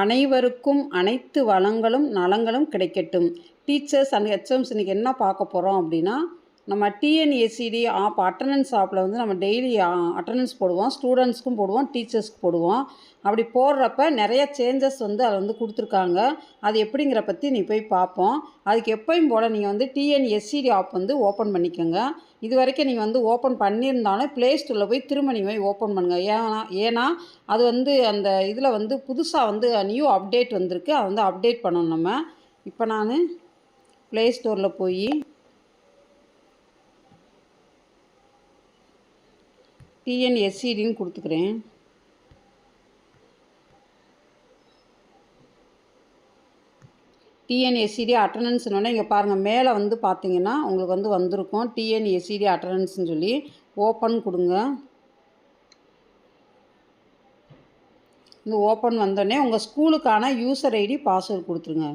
அனைவருக்கும் அனைத்து வளங்களும் நலங்களும் கிடைக்கட்டும். டீச்சர்ஸ் அண்ட் ஹெச்எம்ஸ் இன்றைக்கி என்ன பார்க்க போகிறோம் அப்படின்னா, நம்ம டிஎன்எஸ்சிடி ஆப் அட்டண்டன்ஸ் ஆப்பில் வந்து நம்ம டெய்லி அட்டண்டன்ஸ் போடுவோம். ஸ்டூடெண்ட்ஸ்க்கும் போடுவோம், டீச்சர்ஸ்க்கு போடுவோம். அப்படி போடுறப்ப நிறைய சேஞ்சஸ் வந்து அதில் வந்து கொடுத்துருக்காங்க. அது எப்படிங்கிற பற்றி நீ போய் பார்ப்போம். அதுக்கு எப்பயும் போல் நீங்கள் வந்து டிஎன்எஸ்சிடி ஆப் வந்து ஓப்பன் பண்ணிக்கோங்க. இது வரைக்கும் நீங்கள் வந்து ஓப்பன் பண்ணியிருந்தாலும் ப்ளே ஸ்டோரில் போய் திரும்ப நீங்கள் போய் ஓப்பன் பண்ணுங்கள். ஏன்னா அது வந்து அந்த இதில் வந்து புதுசாக வந்து நியூ அப்டேட் வந்திருக்கு. அதை வந்து அப்டேட் பண்ணணும் நம்ம. இப்போ நான் ப்ளே ஸ்டோரில் போய் டிஎன்எஸ்சிடின்னு கொடுத்துக்கிறேன். டிஎன்எஸ்சிடி அட்டண்டன்ஸ்னோடனே இங்கே பாருங்கள், மேலே வந்து பார்த்தீங்கன்னா உங்களுக்கு வந்து வந்திருக்கும் டிஎன்எஸ்சிடி அட்டண்டன்ஸ்னு சொல்லி. ஓப்பன் கொடுங்க. இந்த ஓப்பன் வந்தோடனே உங்கள் ஸ்கூலுக்கான யூசர் ஐடி பாஸ்வேர்டு கொடுத்துருங்க.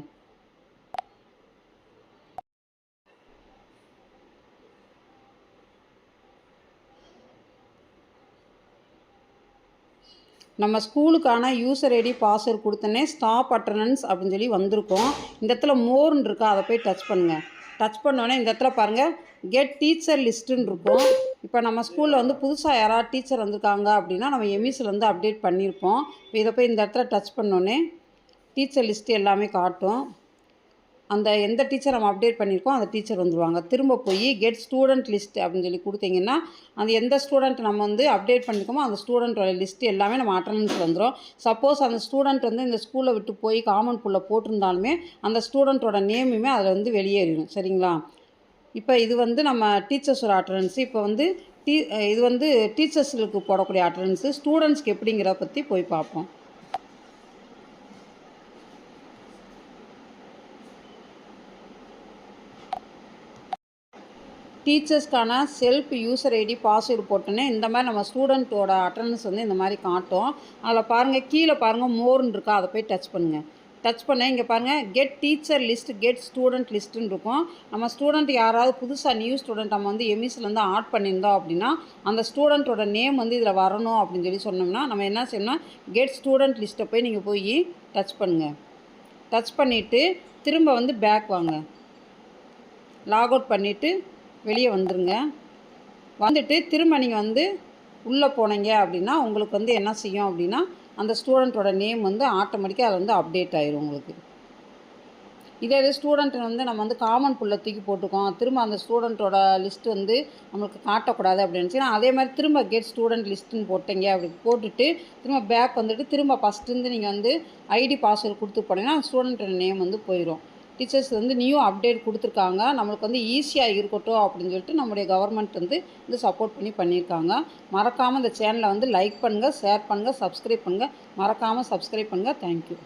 நம்ம ஸ்கூலுக்கான யூசர் ஐடி பாஸ்வேர்டு கொடுத்தோன்னே ஸ்டாப் அட்டண்டன்ஸ் அப்படின்னு சொல்லி வந்திருக்கோம். இந்த இடத்துல மோர்னு இருக்கா, அதை போய் டச் பண்ணுங்கள். டச் பண்ணோடனே இந்த இடத்துல பாருங்கள் கெட் டீச்சர் லிஸ்ட்டுன்னு இருக்கும். இப்போ நம்ம ஸ்கூலில் வந்து புதுசாக யாராவது டீச்சர் வந்திருக்காங்க அப்படின்னா நம்ம எம்இசியில் வந்து அப்டேட் பண்ணியிருப்போம். இப்போ இதை போய் இந்த இடத்துல டச் பண்ணோன்னே டீச்சர் லிஸ்ட்டு எல்லாமே காட்டும். அந்த எந்த டீச்சர் நம்ம அப்டேட் பண்ணியிருக்கோம் அந்த டீச்சர் வந்துடுவாங்க. திரும்ப போய் கெட் ஸ்டூடெண்ட் லிஸ்ட் அப்படின்னு சொல்லி கொடுத்தீங்கன்னா அந்த எந்த ஸ்டூடெண்ட் நம்ம வந்து அப்டேட் பண்ணியிருக்கோமோ அந்த ஸ்டூடெண்ட்டோட லிஸ்ட்டு எல்லாமே நம்ம அட்டண்டன்ஸ் வந்துடும். சப்போஸ் அந்த ஸ்டூடெண்ட் வந்து இந்த ஸ்கூலை விட்டு போய் காமன் புல்ல போட்டிருந்தாலுமே அந்த ஸ்டூடெண்ட்டோட நேமுமே அதில் வந்து வெளியேறிடும். சரிங்களா? இப்போ இது வந்து நம்ம டீச்சர்ஸோட அட்டண்டன்ஸு. இப்போ வந்து இது வந்து டீச்சர்ஸுக்கு போடக்கூடிய அட்டண்டன்ஸு. ஸ்டூடெண்ட்ஸ்க்கு எப்படிங்கிறத பற்றி போய் பார்ப்போம். டீச்சர்ஸ்க்கான செல்ஃப் யூசர் ஐடி பாஸ்வேர்டு போட்டோன்னே இந்த மாதிரி நம்ம ஸ்டூடெண்ட்டோட அட்டண்டன்ஸ் வந்து இந்த மாதிரி காட்டும். அதில் பாருங்கள், கீழே பாருங்கள் மோர்னு இருக்கா, அதை போய் டச் பண்ணுங்கள். டச் பண்ண இங்கே பாருங்கள் get teacher list get student லிஸ்ட்டுன்னு இருக்கும். நம்ம ஸ்டூடெண்ட் யாராவது புதுசாக நியூ ஸ்டூடெண்ட் நம்ம வந்து எம்இசிலேருந்து ஆட் பண்ணியிருந்தோம் அப்படின்னா அந்த ஸ்டூடெண்ட்டோட நேம் வந்து இதில் வரணும் அப்படின்னு சொல்லி சொன்னோம்னா நம்ம என்ன செய்யணும்னா கெட் ஸ்டூடெண்ட் லிஸ்ட்டை போய் நீங்கள் போய் டச் பண்ணுங்கள். டச் பண்ணிவிட்டு திரும்ப வந்து பேக் வாங்க. லாக் அவுட் பண்ணிவிட்டு வெளியே வந்துடுங்க. வந்துட்டு திரும்ப நீங்கள் வந்து உள்ளே போனீங்க அப்படின்னா உங்களுக்கு வந்து என்ன செய்யும் அப்படின்னா அந்த ஸ்டூடெண்ட்டோட நேம் வந்து ஆட்டோமேட்டிக்காக அதில் வந்து அப்டேட் ஆகிடும் உங்களுக்கு. இதே ஸ்டூடெண்ட்டை வந்து நம்ம வந்து காமன் புல்ல தூக்கி போட்டுக்கோம், திரும்ப அந்த ஸ்டூடெண்ட்டோட லிஸ்ட்டு வந்து நம்மளுக்கு காட்டக்கூடாது அப்படின்னு அதே மாதிரி திரும்ப கெட் ஸ்டூடெண்ட் லிஸ்ட்டுன்னு போட்டீங்க அப்படி போட்டுட்டு திரும்ப பேக் வந்துட்டு திரும்ப ஃபஸ்ட்டுருந்து நீங்கள் வந்து ஐடி பாஸ்வேர்டு கொடுத்து போனீங்கன்னா அந்த ஸ்டூடெண்ட்டோட நேம் வந்து போயிடும். டீச்சர்ஸ் வந்து நியூ அப்டேட் கொடுத்துருக்காங்க. நம்மளுக்கு வந்து ஈஸியாக இருக்கட்டும் அப்படின்னு சொல்லிட்டு நம்முடைய கவர்மெண்ட் வந்து சப்போர்ட் பண்ணியிருக்காங்க. மறக்காமல் இந்த சேனலை வந்து லைக் பண்ணுங்கள், ஷேர் பண்ணுங்கள், சப்ஸ்கிரைப் பண்ணுங்கள். மறக்காமல் சப்ஸ்கிரைப் பண்ணுங்கள். தேங்க்யூ.